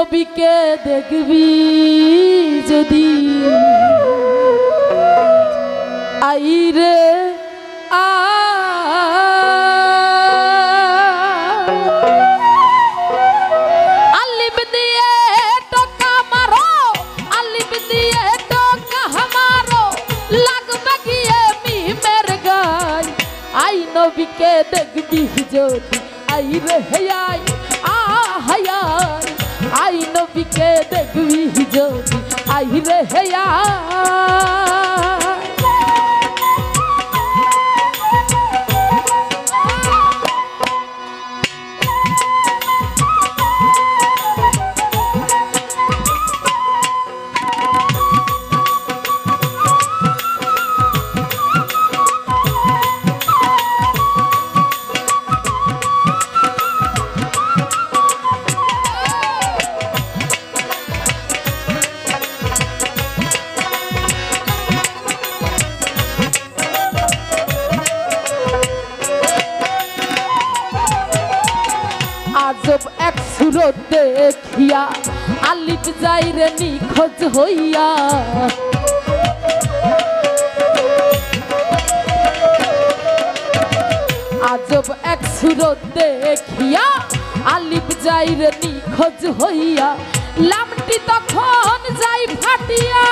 নবীকে দেখবি যদি আইরে আলিফ দিয়ে টোকা মারো, আলিফ দিয়ে টোকা মারো, লাগবে গিয়ে মিমের গায়। আই নবীকে দেখবি যদি আইরে হেয়াই আহায়াই, আই নবীকে দেখবি যদি আইরে হেয়াই। আজব এক সুরত দেখিয়া আলিফ যাইরে নিখোঁজ হইয়া, আজব এক সুরত দেখিয়া আলিফ যাইরে নিখোঁজ হইয়া, লামটি তখন যাই ফাটিয়া।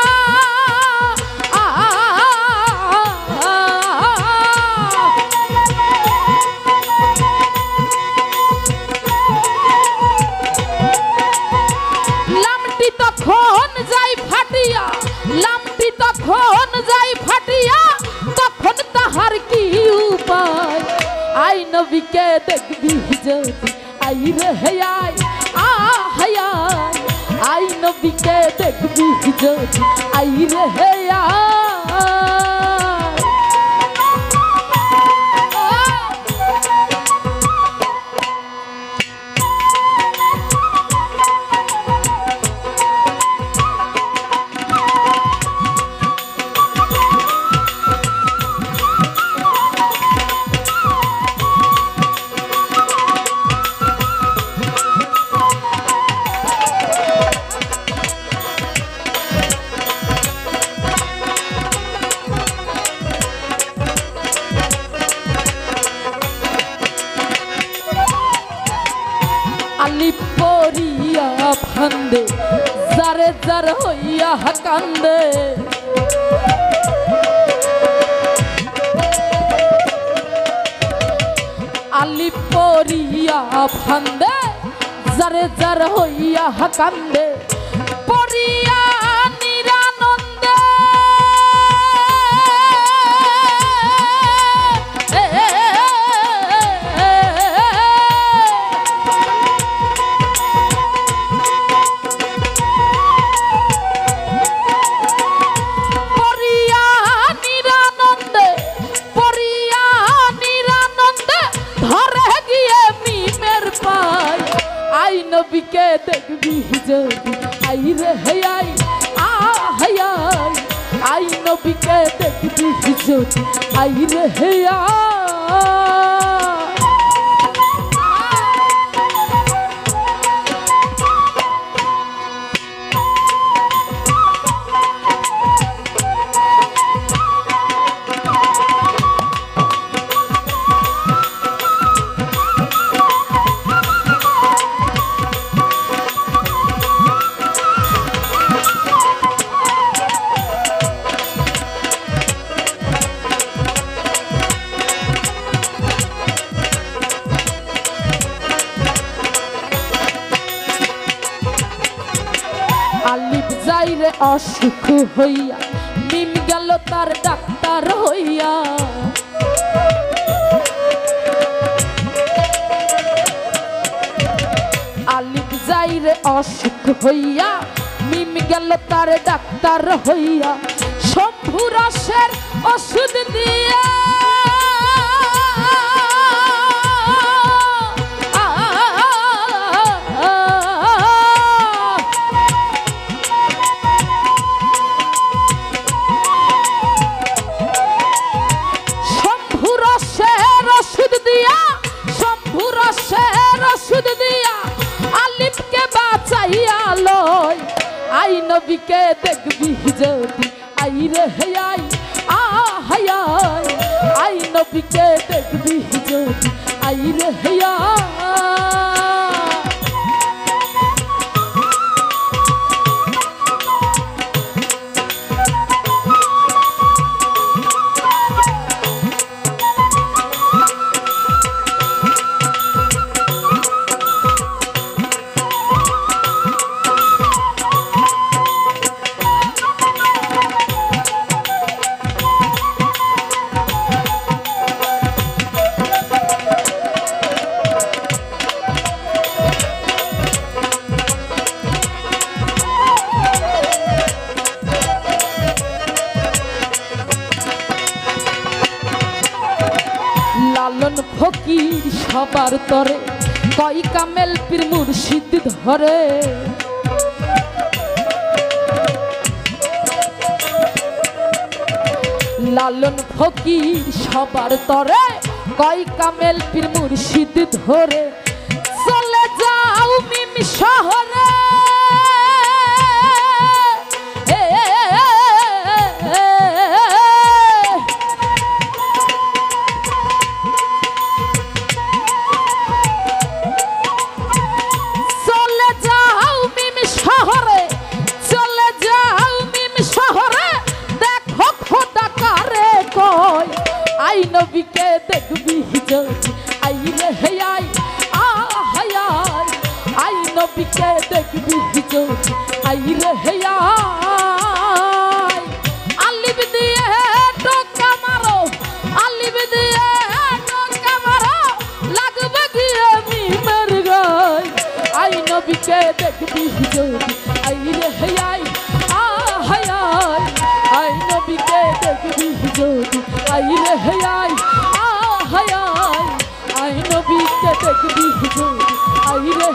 লামটি তখন যাই ফাটিয়া, তখন তাহার কি উপায়। আই নবীকে দেখবি যদি আইরে হেয়াই আহায়াই, আই নবীকে দেখবি যদি আইরে হেয়াই। আলিফ পড়িয়া ফান্দে জারে জার হইয়া কান্দে, আলিফ পড়িয়া ফান্দে জারে জার হইয়া কান্দে, পড়িয়া নিরানন্দে নবীকে দেখবি যদি আইরে হেয়াই আহায়াই, আই নবীকে দেখবি যদি আইরে হেয়াই। আলিফ যাইরে অসুখ হইয়া, মিম গেল তার ডাক্তার হইয়া। আলিফ যাইরে অসুখ হইয়া, মিম গেল তার ডাক্তার হইয়া, শম্ভু রসের ওষুধ দিয়া দিয়া আলিফকে বাঁচাইয়া নবীকে দেখবি যদি আই রে আই আই আই নবীকে দেখবি যদি আই রে লালন ফকির সবার তরে কই কামেল পীর মুর্শিদ ধরে লালন ফকির সবার তরে কই কামেল পীর মুর্শিদ ধরে চলে যাও মিম শহরে নবীকে দেখবি যদি আই রে আই আই নবীকে দেখবি যদি আই রে আই আলিব দিয়ে টোকা মারো আলিব দিয়ে টোকা মারো লাগবে গিয়ে মিমের গায় আই নবীকে দেখবি যদি আই রে আই আই নবীকে দেখবি যদি আই রে আই নবীকে দেখবি যদি আই রে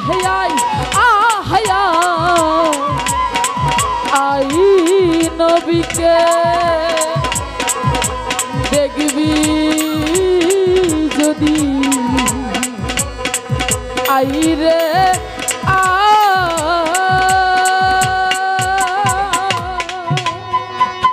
আই নবীকে দেখবি যদি আই রে